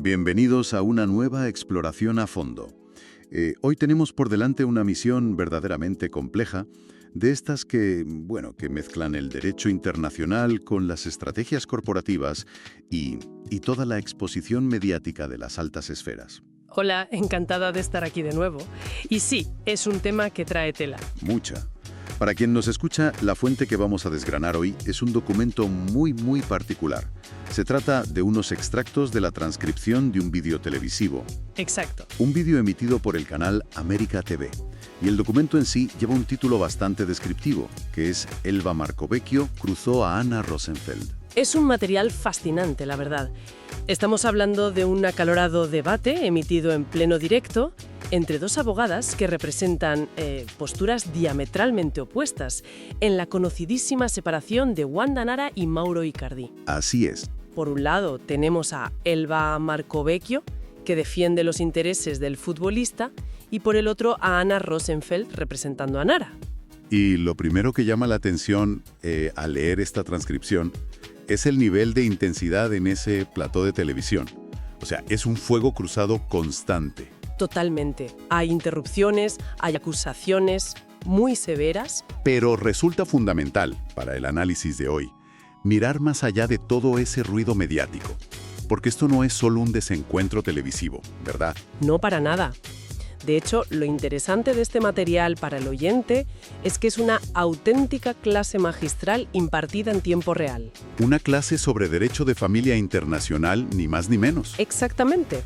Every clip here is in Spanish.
Bienvenidos a una nueva exploración a fondo. Hoy tenemos por delante una misión verdaderamente compleja, de estas que mezclan el derecho internacional con las estrategias corporativas y toda la exposición mediática de las altas esferas. Hola, encantada de estar aquí de nuevo. Y sí, es un tema que trae tela. Mucha. Para quien nos escucha, la fuente que vamos a desgranar hoy es un documento muy particular. Se trata de unos extractos de la transcripción de un vídeo televisivo. Exacto. Un vídeo emitido por el canal América TV. Y el documento en sí lleva un título bastante descriptivo, que es Elba Marcovecchio cruzó a Anna Rosenfeld. Es un material fascinante, la verdad. Estamos hablando de un acalorado debate emitido en pleno directo entre dos abogadas que representan posturas diametralmente opuestas en la conocidísima separación de Wanda Nara y Mauro Icardi. Así es. Por un lado tenemos a Elba Marcovecchio, que defiende los intereses del futbolista, y por el otro a Anna Rosenfeld, representando a Nara. Y lo primero que llama la atención al leer esta transcripción es el nivel de intensidad en ese plató de televisión. O sea, es un fuego cruzado constante. Totalmente. Hay interrupciones, hay acusaciones muy severas. Pero resulta fundamental, para el análisis de hoy, mirar más allá de todo ese ruido mediático. Porque esto no es solo un desencuentro televisivo, ¿verdad? No, para nada. De hecho, lo interesante de este material para el oyente es que es una auténtica clase magistral impartida en tiempo real. Una clase sobre derecho de familia internacional, ni más ni menos. Exactamente.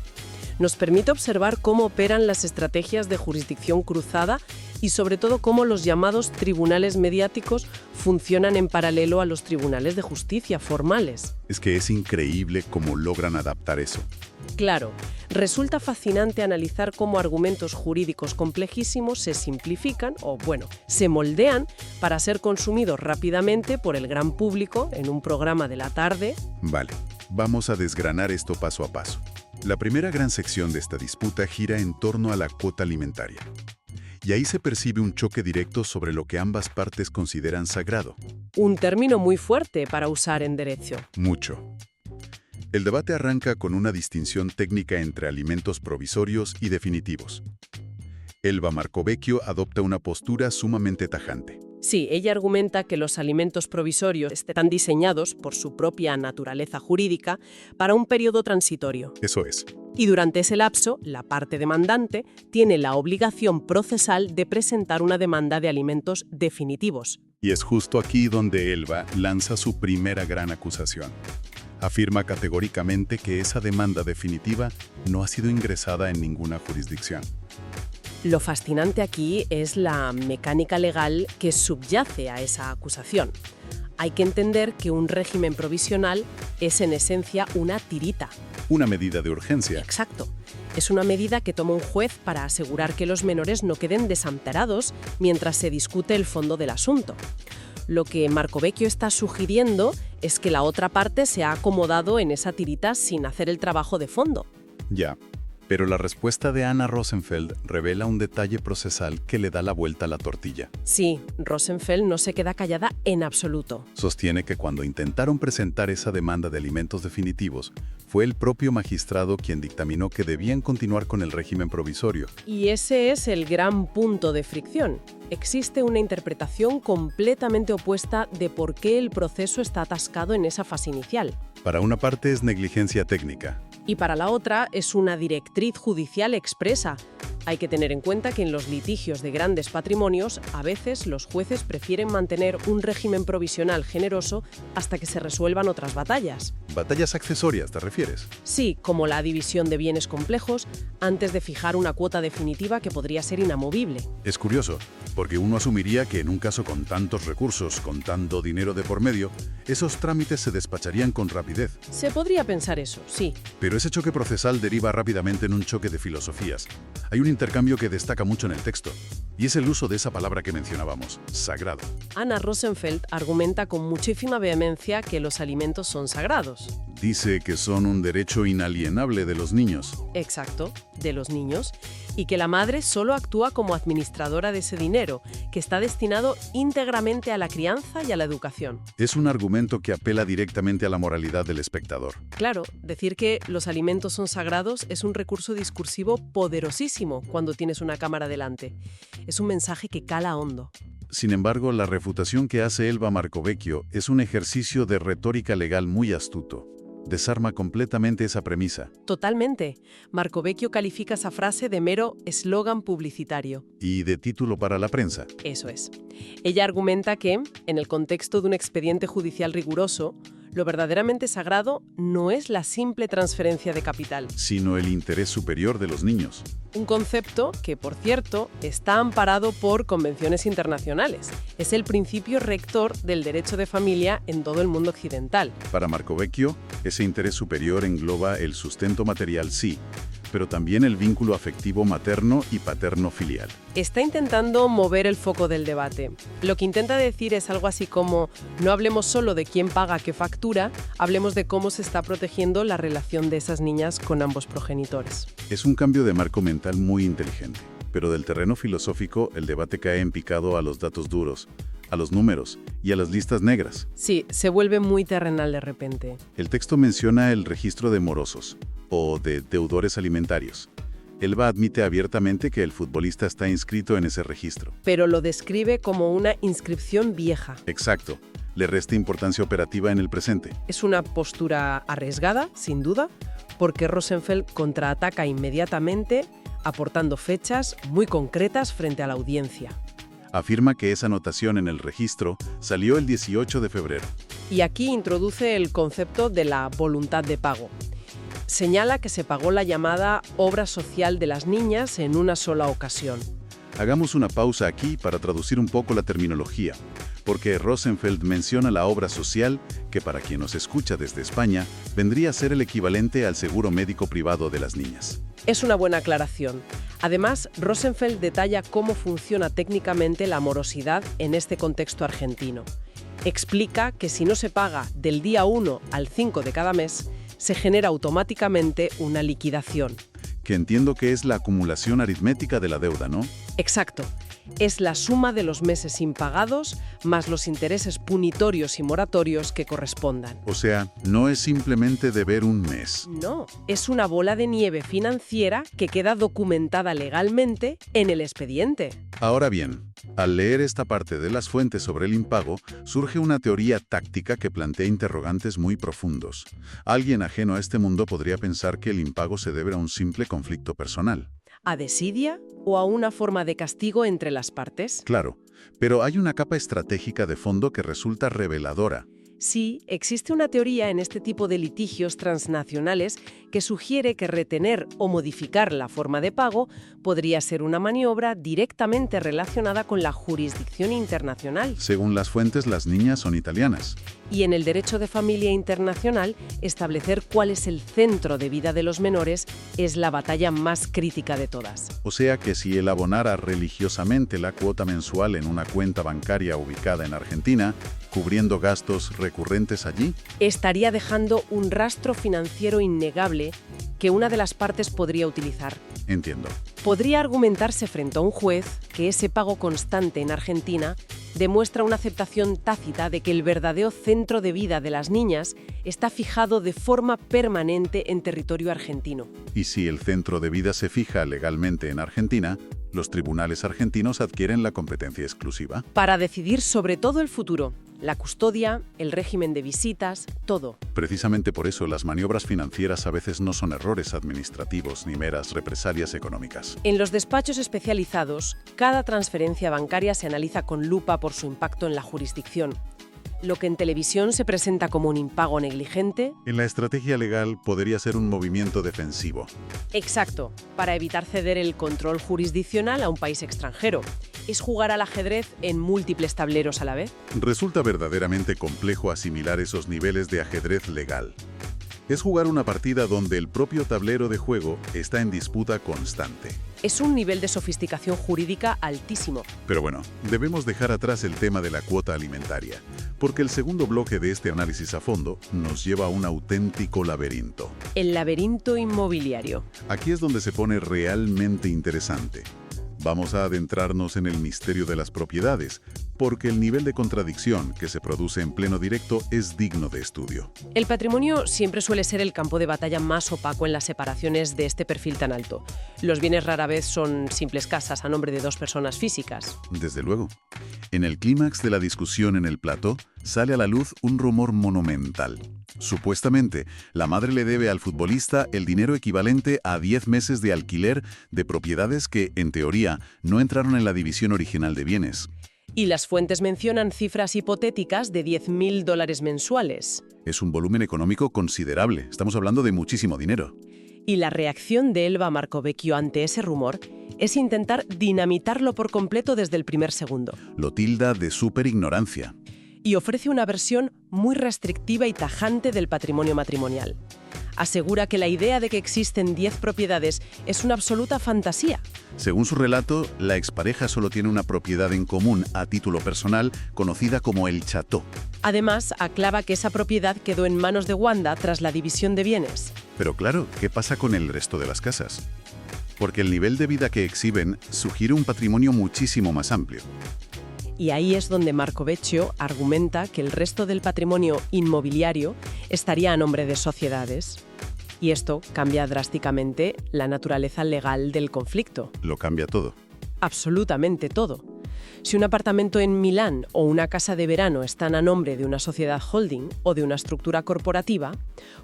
Nos permite observar cómo operan las estrategias de jurisdicción cruzada y sobre todo cómo los llamados tribunales mediáticos funcionan en paralelo a los tribunales de justicia formales. Es que es increíble cómo logran adaptar eso. Claro, resulta fascinante analizar cómo argumentos jurídicos complejísimos se simplifican se moldean para ser consumidos rápidamente por el gran público en un programa de la tarde. Vale, vamos a desgranar esto paso a paso. La primera gran sección de esta disputa gira en torno a la cuota alimentaria. Y ahí se percibe un choque directo sobre lo que ambas partes consideran sagrado. Un término muy fuerte para usar en derecho. Mucho. El debate arranca con una distinción técnica entre alimentos provisorios y definitivos. Elba Marcovecchio adopta una postura sumamente tajante. Sí, ella argumenta que los alimentos provisorios están diseñados por su propia naturaleza jurídica para un periodo transitorio. Eso es. Y durante ese lapso, la parte demandante tiene la obligación procesal de presentar una demanda de alimentos definitivos. Y es justo aquí donde Elba lanza su primera gran acusación. Afirma categóricamente que esa demanda definitiva no ha sido ingresada en ninguna jurisdicción. Lo fascinante aquí es la mecánica legal que subyace a esa acusación. Hay que entender que un régimen provisional es en esencia una tirita. Una medida de urgencia. Exacto. Es una medida que toma un juez para asegurar que los menores no queden desamparados mientras se discute el fondo del asunto. Lo que Marcovecchio está sugiriendo es que la otra parte se ha acomodado en esa tirita sin hacer el trabajo de fondo. Ya, pero la respuesta de Anna Rosenfeld revela un detalle procesal que le da la vuelta a la tortilla. Sí, Rosenfeld no se queda callada en absoluto. Sostiene que cuando intentaron presentar esa demanda de alimentos definitivos, fue el propio magistrado quien dictaminó que debían continuar con el régimen provisorio. Y ese es el gran punto de fricción. Existe una interpretación completamente opuesta de por qué el proceso está atascado en esa fase inicial. Para una parte es negligencia técnica. Y para la otra es una directriz judicial expresa. Hay que tener en cuenta que en los litigios de grandes patrimonios, a veces los jueces prefieren mantener un régimen provisional generoso hasta que se resuelvan otras batallas. ¿Batallas accesorias te refieres? Sí, como la división de bienes complejos, antes de fijar una cuota definitiva que podría ser inamovible. Es curioso, porque uno asumiría que en un caso con tantos recursos, con tanto dinero de por medio, esos trámites se despacharían con rapidez. Se podría pensar eso, sí. Pero ese choque procesal deriva rápidamente en un choque de filosofías. Hay un intercambio que destaca mucho en el texto, y es el uso de esa palabra que mencionábamos, sagrado. Anna Rosenfeld argumenta con muchísima vehemencia que los alimentos son sagrados. Dice que son un derecho inalienable de los niños. Exacto, de los niños, y que la madre solo actúa como administradora de ese dinero, que está destinado íntegramente a la crianza y a la educación. Es un argumento que apela directamente a la moralidad del espectador. Claro, decir que los alimentos son sagrados es un recurso discursivo poderosísimo cuando tienes una cámara delante. Es un mensaje que cala hondo. Sin embargo, la refutación que hace Elba Marcovecchio es un ejercicio de retórica legal muy astuto. Desarma completamente esa premisa. Totalmente. Marcovecchio califica esa frase de mero eslogan publicitario. Y de título para la prensa. Eso es. Ella argumenta que, en el contexto de un expediente judicial riguroso, lo verdaderamente sagrado no es la simple transferencia de capital, Sino el interés superior de los niños. un concepto que, por cierto, está amparado por convenciones internacionales. Es el principio rector del derecho de familia en todo el mundo occidental. Para Marcovecchio, ese interés superior engloba el sustento material, sí, pero también el vínculo afectivo materno y paterno-filial. Está intentando mover el foco del debate. Lo que intenta decir es algo así como: no hablemos solo de quién paga qué factura, hablemos de cómo se está protegiendo la relación de esas niñas con ambos progenitores. Es un cambio de marco mental muy inteligente, pero del terreno filosófico el debate cae en picado a los datos duros, a los números y a las listas negras. Sí, se vuelve muy terrenal de repente. El texto menciona el registro de morosos, o de deudores alimentarios. Elba admite abiertamente que el futbolista está inscrito en ese registro. Pero lo describe como una inscripción vieja. Exacto. Le resta importancia operativa en el presente. Es una postura arriesgada, sin duda, porque Rosenfeld contraataca inmediatamente, aportando fechas muy concretas frente a la audiencia. Afirma que esa anotación en el registro salió el 18 de febrero. Y aquí introduce el concepto de la voluntad de pago. Señala que se pagó la llamada obra social de las niñas en una sola ocasión. Hagamos una pausa aquí para traducir un poco la terminología, porque Rosenfeld menciona la obra social, que para quien nos escucha desde España, vendría a ser el equivalente al seguro médico privado de las niñas. Es una buena aclaración. Además, Rosenfeld detalla cómo funciona técnicamente la morosidad en este contexto argentino. Explica que si no se paga del día 1 al 5 de cada mes, se genera automáticamente una liquidación. Que entiendo que es la acumulación aritmética de la deuda, ¿no? Exacto. Es la suma de los meses impagados más los intereses punitorios y moratorios que correspondan. O sea, no es simplemente deber un mes. No, es una bola de nieve financiera que queda documentada legalmente en el expediente. Ahora bien, al leer esta parte de las fuentes sobre el impago, surge una teoría táctica que plantea interrogantes muy profundos. Alguien ajeno a este mundo podría pensar que el impago se debe a un simple conflicto personal. ¿A desidia o a una forma de castigo entre las partes? Claro, pero hay una capa estratégica de fondo que resulta reveladora. Sí, existe una teoría en este tipo de litigios transnacionales que sugiere que retener o modificar la forma de pago podría ser una maniobra directamente relacionada con la jurisdicción internacional. Según las fuentes, las niñas son italianas. Y en el derecho de familia internacional, establecer cuál es el centro de vida de los menores es la batalla más crítica de todas. O sea que si él abonara religiosamente la cuota mensual en una cuenta bancaria ubicada en Argentina, cubriendo gastos recurrentes allí, estaría dejando un rastro financiero innegable que una de las partes podría utilizar. entiendo. Podría argumentarse frente a un juez que ese pago constante en Argentina demuestra una aceptación tácita de que el verdadero centro de vida de las niñas está fijado de forma permanente en territorio argentino. Y si el centro de vida se fija legalmente en Argentina, los tribunales argentinos adquieren la competencia exclusiva. Para decidir sobre todo el futuro, la custodia, el régimen de visitas, todo. Precisamente por eso las maniobras financieras a veces no son errores administrativos ni meras represalias económicas. En los despachos especializados, cada transferencia bancaria se analiza con lupa por su impacto en la jurisdicción. Lo que en televisión se presenta como un impago negligente. En la estrategia legal podría ser un movimiento defensivo. Exacto, para evitar ceder el control jurisdiccional a un país extranjero. Es jugar al ajedrez en múltiples tableros a la vez. Resulta verdaderamente complejo asimilar esos niveles de ajedrez legal. Es jugar una partida donde el propio tablero de juego está en disputa constante. Es un nivel de sofisticación jurídica altísimo. Pero bueno, debemos dejar atrás el tema de la cuota alimentaria, porque el segundo bloque de este análisis a fondo nos lleva a un auténtico laberinto. El laberinto inmobiliario. Aquí es donde se pone realmente interesante. Vamos a adentrarnos en el misterio de las propiedades, porque el nivel de contradicción que se produce en pleno directo es digno de estudio. El patrimonio siempre suele ser el campo de batalla más opaco en las separaciones de este perfil tan alto. Los bienes rara vez son simples casas a nombre de dos personas físicas. Desde luego. En el clímax de la discusión en el plató, sale a la luz un rumor monumental. Supuestamente, la madre le debe al futbolista el dinero equivalente a 10 meses de alquiler de propiedades que, en teoría, no entraron en la división original de bienes. Y las fuentes mencionan cifras hipotéticas de $10.000 mensuales. Es un volumen económico considerable. Estamos hablando de muchísimo dinero. Y la reacción de Elba Marcovecchio ante ese rumor es intentar dinamitarlo por completo desde el primer segundo. Lo tilda de superignorancia. Y ofrece una versión muy restrictiva y tajante del patrimonio matrimonial. Asegura que la idea de que existen 10 propiedades es una absoluta fantasía. Según su relato, la expareja solo tiene una propiedad en común a título personal, conocida como el Chateau. Además, aclara que esa propiedad quedó en manos de Wanda tras la división de bienes. Pero claro, ¿qué pasa con el resto de las casas? Porque el nivel de vida que exhiben sugiere un patrimonio muchísimo más amplio. Y ahí es donde Marcovecchio argumenta que el resto del patrimonio inmobiliario estaría a nombre de sociedades. Y esto cambia drásticamente la naturaleza legal del conflicto. Lo cambia todo. Absolutamente todo. Si un apartamento en Milán o una casa de verano están a nombre de una sociedad holding o de una estructura corporativa,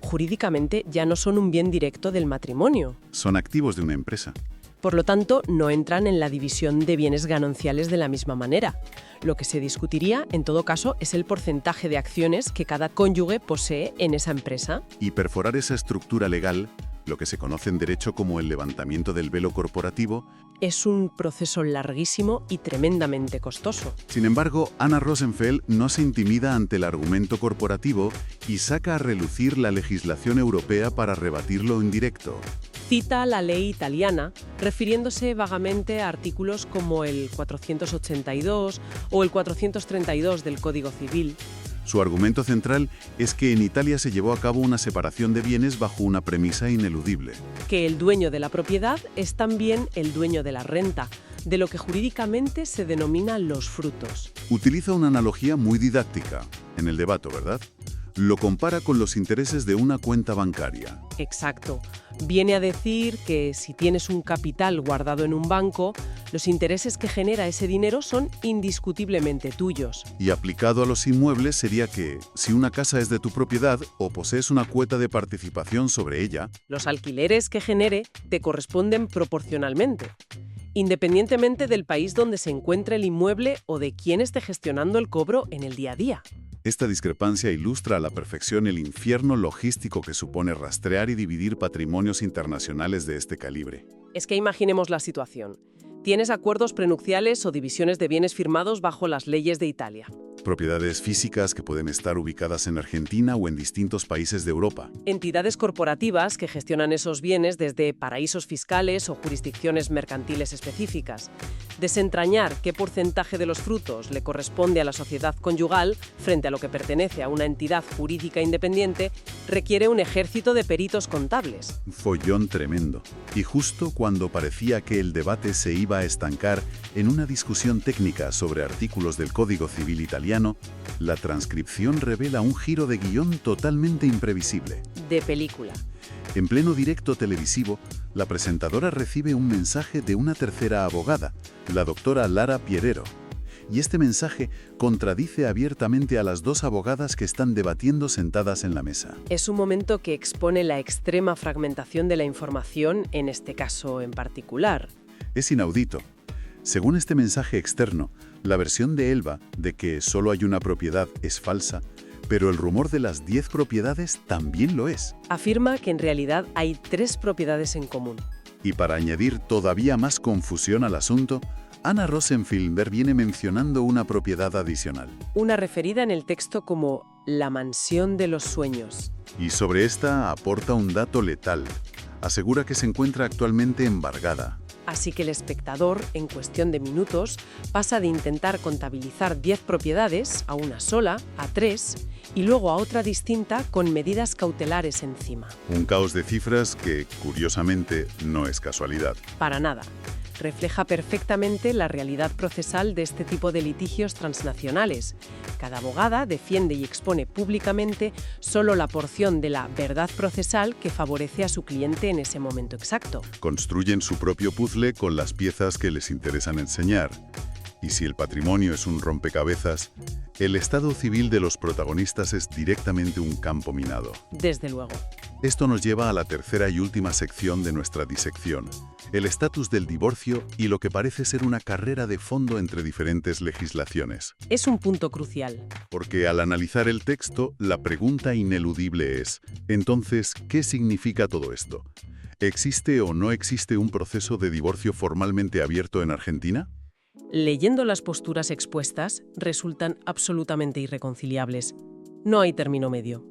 jurídicamente ya no son un bien directo del matrimonio. Son activos de una empresa. Por lo tanto, no entran en la división de bienes gananciales de la misma manera. Lo que se discutiría, en todo caso, es el porcentaje de acciones que cada cónyuge posee en esa empresa. Y perforar esa estructura legal, lo que se conoce en derecho como el levantamiento del velo corporativo, es un proceso larguísimo y tremendamente costoso. Sin embargo, Anna Rosenfeld no se intimida ante el argumento corporativo y saca a relucir la legislación europea para rebatirlo en directo. Cita la ley italiana, refiriéndose vagamente a artículos como el 482 o el 432 del Código Civil. Su argumento central es que en Italia se llevó a cabo una separación de bienes bajo una premisa ineludible. Que el dueño de la propiedad es también el dueño de la renta, de lo que jurídicamente se denomina los frutos. Utiliza una analogía muy didáctica en el debate, ¿verdad? Lo compara con los intereses de una cuenta bancaria. Exacto. Viene a decir que si tienes un capital guardado en un banco, los intereses que genera ese dinero son indiscutiblemente tuyos. Y aplicado a los inmuebles sería que, si una casa es de tu propiedad o posees una cuota de participación sobre ella, los alquileres que genere te corresponden proporcionalmente, independientemente del país donde se encuentre el inmueble o de quién esté gestionando el cobro en el día a día. Esta discrepancia ilustra a la perfección el infierno logístico que supone rastrear y dividir patrimonios internacionales de este calibre. Es que imaginemos la situación. Tienes acuerdos prenupciales o divisiones de bienes firmados bajo las leyes de Italia. Propiedades físicas que pueden estar ubicadas en Argentina o en distintos países de Europa. Entidades corporativas que gestionan esos bienes desde paraísos fiscales o jurisdicciones mercantiles específicas. Desentrañar qué porcentaje de los frutos le corresponde a la sociedad conyugal frente a lo que pertenece a una entidad jurídica independiente requiere un ejército de peritos contables. Un follón tremendo. Y justo cuando parecía que el debate se iba a estancar en una discusión técnica sobre artículos del Código Civil italiano, la transcripción revela un giro de guión totalmente imprevisible. De película. En pleno directo televisivo, la presentadora recibe un mensaje de una tercera abogada, la doctora Lara Pierero. Y este mensaje contradice abiertamente a las dos abogadas que están debatiendo sentadas en la mesa. Es un momento que expone la extrema fragmentación de la información, en este caso en particular. Es inaudito. Según este mensaje externo, la versión de Elba de que solo hay una propiedad es falsa, pero el rumor de las 10 propiedades también lo es. Afirma que en realidad hay 3 propiedades en común. Y para añadir todavía más confusión al asunto, Anna Rosenfeld viene mencionando una propiedad adicional. Una referida en el texto como la mansión de los sueños. Y sobre esta aporta un dato letal. Asegura que se encuentra actualmente embargada. Así que el espectador, en cuestión de minutos, pasa de intentar contabilizar 10 propiedades a una sola, a 3, y luego a otra distinta con medidas cautelares encima. Un caos de cifras que, curiosamente, no es casualidad. Para nada. Refleja perfectamente la realidad procesal de este tipo de litigios transnacionales. Cada abogada defiende y expone públicamente solo la porción de la verdad procesal que favorece a su cliente en ese momento exacto. Construyen su propio puzzle con las piezas que les interesan enseñar. Y si el patrimonio es un rompecabezas, el estado civil de los protagonistas es directamente un campo minado. Desde luego. Esto nos lleva a la tercera y última sección de nuestra disección, el estatus del divorcio y lo que parece ser una carrera de fondo entre diferentes legislaciones. Es un punto crucial. Porque al analizar el texto, la pregunta ineludible es, entonces, ¿qué significa todo esto? ¿Existe o no existe un proceso de divorcio formalmente abierto en Argentina? Leyendo las posturas expuestas, resultan absolutamente irreconciliables. No hay término medio.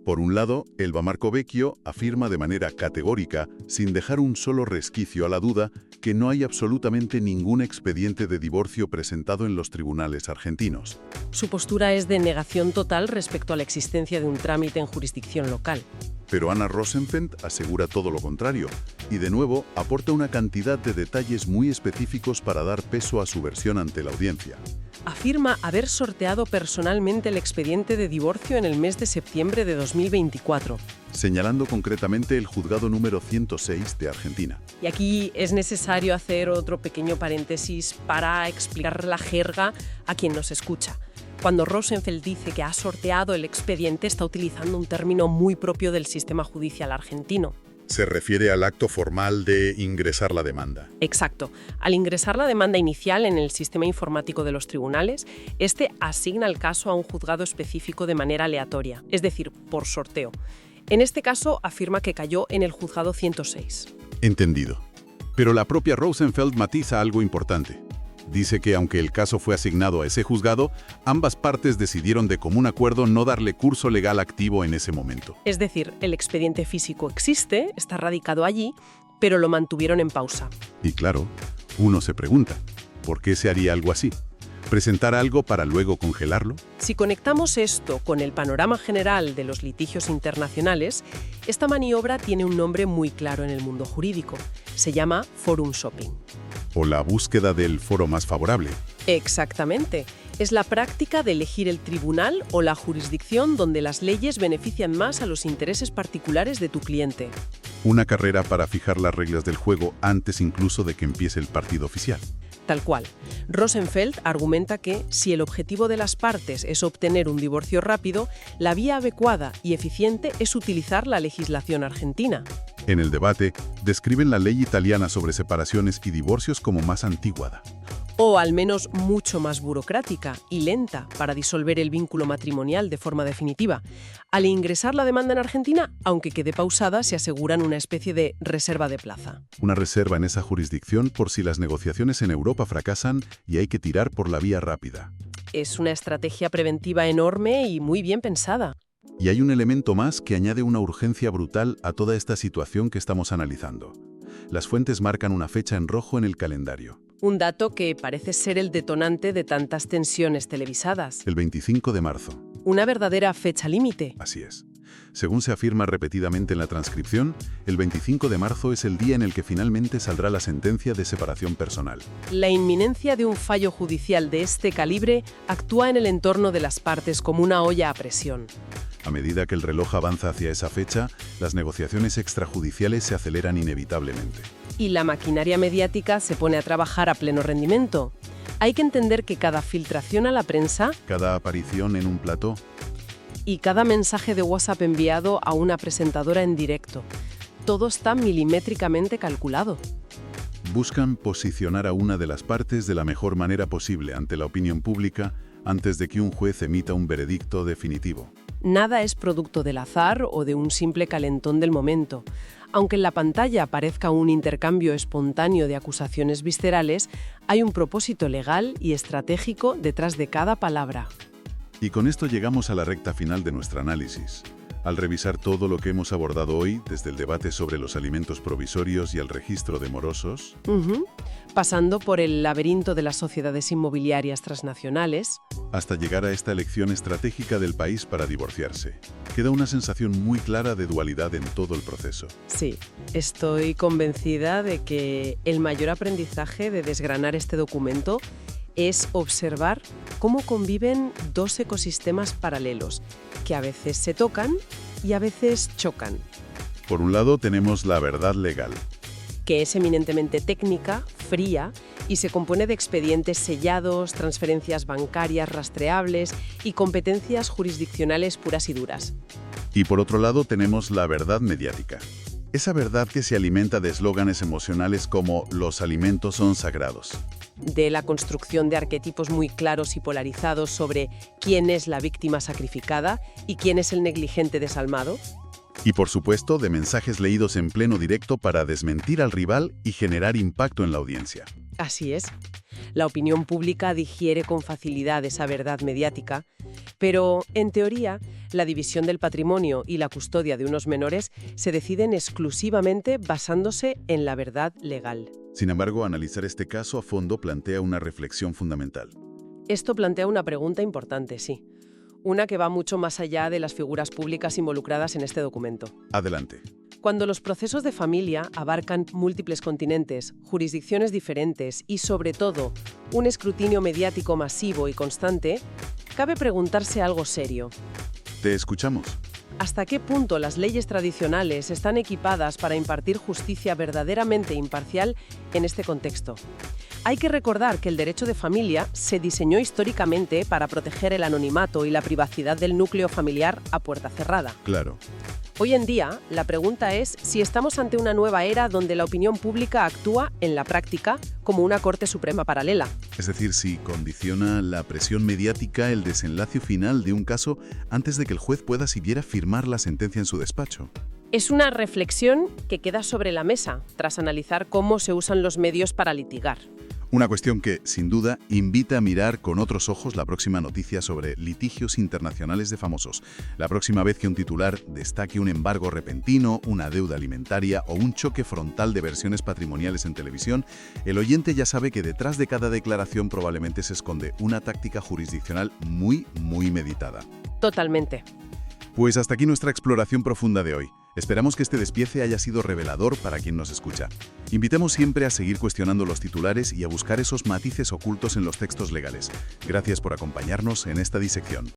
Por un lado, Elba Marcovecchio afirma de manera categórica, sin dejar un solo resquicio a la duda, que no hay absolutamente ningún expediente de divorcio presentado en los tribunales argentinos. Su postura es de negación total respecto a la existencia de un trámite en jurisdicción local. Pero Anna Rosenfeld asegura todo lo contrario, y de nuevo aporta una cantidad de detalles muy específicos para dar peso a su versión ante la audiencia. Afirma haber sorteado personalmente el expediente de divorcio en el mes de septiembre de 2024. Señalando concretamente el juzgado número 106 de Argentina. Y aquí es necesario hacer otro pequeño paréntesis para explicar la jerga a quien nos escucha. Cuando Rosenfeld dice que ha sorteado el expediente, está utilizando un término muy propio del sistema judicial argentino. Se refiere al acto formal de ingresar la demanda. Exacto. Al ingresar la demanda inicial en el sistema informático de los tribunales, este asigna el caso a un juzgado específico de manera aleatoria, es decir, por sorteo. En este caso, afirma que cayó en el juzgado 106. Entendido. Pero la propia Rosenfeld matiza algo importante. Dice que aunque el caso fue asignado a ese juzgado, ambas partes decidieron de común acuerdo no darle curso legal activo en ese momento. Es decir, el expediente físico existe, está radicado allí, pero lo mantuvieron en pausa. Y claro, uno se pregunta, ¿por qué se haría algo así? ¿Presentar algo para luego congelarlo? Si conectamos esto con el panorama general de los litigios internacionales, esta maniobra tiene un nombre muy claro en el mundo jurídico. Se llama forum shopping. O la búsqueda del foro más favorable. Exactamente. Es la práctica de elegir el tribunal o la jurisdicción donde las leyes benefician más a los intereses particulares de tu cliente. Una carrera para fijar las reglas del juego antes incluso de que empiece el partido oficial. Tal cual. Rosenfeld argumenta que, si el objetivo de las partes es obtener un divorcio rápido, la vía adecuada y eficiente es utilizar la legislación argentina. En el debate, describen la ley italiana sobre separaciones y divorcios como más anticuada. O al menos mucho más burocrática y lenta para disolver el vínculo matrimonial de forma definitiva. Al ingresar la demanda en Argentina, aunque quede pausada, se aseguran una especie de reserva de plaza. Una reserva en esa jurisdicción por si las negociaciones en Europa fracasan y hay que tirar por la vía rápida. Es una estrategia preventiva enorme y muy bien pensada. Y hay un elemento más que añade una urgencia brutal a toda esta situación que estamos analizando. Las fuentes marcan una fecha en rojo en el calendario. Un dato que parece ser el detonante de tantas tensiones televisadas. El 25 de marzo. Una verdadera fecha límite. Así es. Según se afirma repetidamente en la transcripción, el 25 de marzo es el día en el que finalmente saldrá la sentencia de separación personal. La inminencia de un fallo judicial de este calibre actúa en el entorno de las partes como una olla a presión. A medida que el reloj avanza hacia esa fecha, las negociaciones extrajudiciales se aceleran inevitablemente. Y la maquinaria mediática se pone a trabajar a pleno rendimiento. Hay que entender que cada filtración a la prensa, Cada aparición en un plató, y cada mensaje de WhatsApp enviado a una presentadora en directo, todo está milimétricamente calculado. buscan posicionar a una de las partes de la mejor manera posible ante la opinión pública antes de que un juez emita un veredicto definitivo. Nada es producto del azar o de un simple calentón del momento. Aunque en la pantalla parezca un intercambio espontáneo de acusaciones viscerales, hay un propósito legal y estratégico detrás de cada palabra. Y con esto llegamos a la recta final de nuestro análisis. Al revisar todo lo que hemos abordado hoy, desde el debate sobre los alimentos provisorios y el registro de morosos, pasando por el laberinto de las sociedades inmobiliarias transnacionales, hasta llegar a esta elección estratégica del país para divorciarse, queda una sensación muy clara de dualidad en todo el proceso. sí, estoy convencida de que el mayor aprendizaje de desgranar este documento es observar cómo conviven dos ecosistemas paralelos, que a veces se tocan y a veces chocan, Por un lado tenemos la verdad legal, que es eminentemente técnica, fría, y se compone de expedientes sellados, transferencias bancarias rastreables y competencias jurisdiccionales puras y duras. y por otro lado tenemos la verdad mediática. Esa verdad que se alimenta de eslóganes emocionales como «los alimentos son sagrados». De la construcción de arquetipos muy claros y polarizados sobre quién es la víctima sacrificada y quién es el negligente desalmado. Y por supuesto, de mensajes leídos en pleno directo para desmentir al rival y generar impacto en la audiencia. Así es. La opinión pública digiere con facilidad esa verdad mediática, pero, en teoría, la división del patrimonio y la custodia de unos menores se deciden exclusivamente basándose en la verdad legal. Sin embargo, analizar este caso a fondo plantea una reflexión fundamental. Esto plantea una pregunta importante, sí. Una que va mucho más allá de las figuras públicas involucradas en este documento. Adelante. Cuando los procesos de familia abarcan múltiples continentes, jurisdicciones diferentes y, sobre todo, un escrutinio mediático masivo y constante, cabe preguntarse algo serio. Te escuchamos. ¿Hasta qué punto las leyes tradicionales están equipadas para impartir justicia verdaderamente imparcial en este contexto? Hay que recordar que el derecho de familia se diseñó históricamente para proteger el anonimato y la privacidad del núcleo familiar a puerta cerrada. Claro. Hoy en día, la pregunta es si estamos ante una nueva era donde la opinión pública actúa, en la práctica, como una Corte Suprema paralela. Es decir, si condiciona la presión mediática el desenlace final de un caso antes de que el juez pueda siquiera firmar la sentencia en su despacho. Es una reflexión que queda sobre la mesa, tras analizar cómo se usan los medios para litigar. Una cuestión que, sin duda, invita a mirar con otros ojos la próxima noticia sobre litigios internacionales de famosos. La próxima vez que un titular destaque un embargo repentino, una deuda alimentaria o un choque frontal de versiones patrimoniales en televisión, el oyente ya sabe que detrás de cada declaración probablemente se esconde una táctica jurisdiccional muy meditada. Totalmente. Pues hasta aquí nuestra exploración profunda de hoy. Esperamos que este despiece haya sido revelador para quien nos escucha. Invitemos siempre a seguir cuestionando los titulares y a buscar esos matices ocultos en los textos legales. Gracias por acompañarnos en esta disección.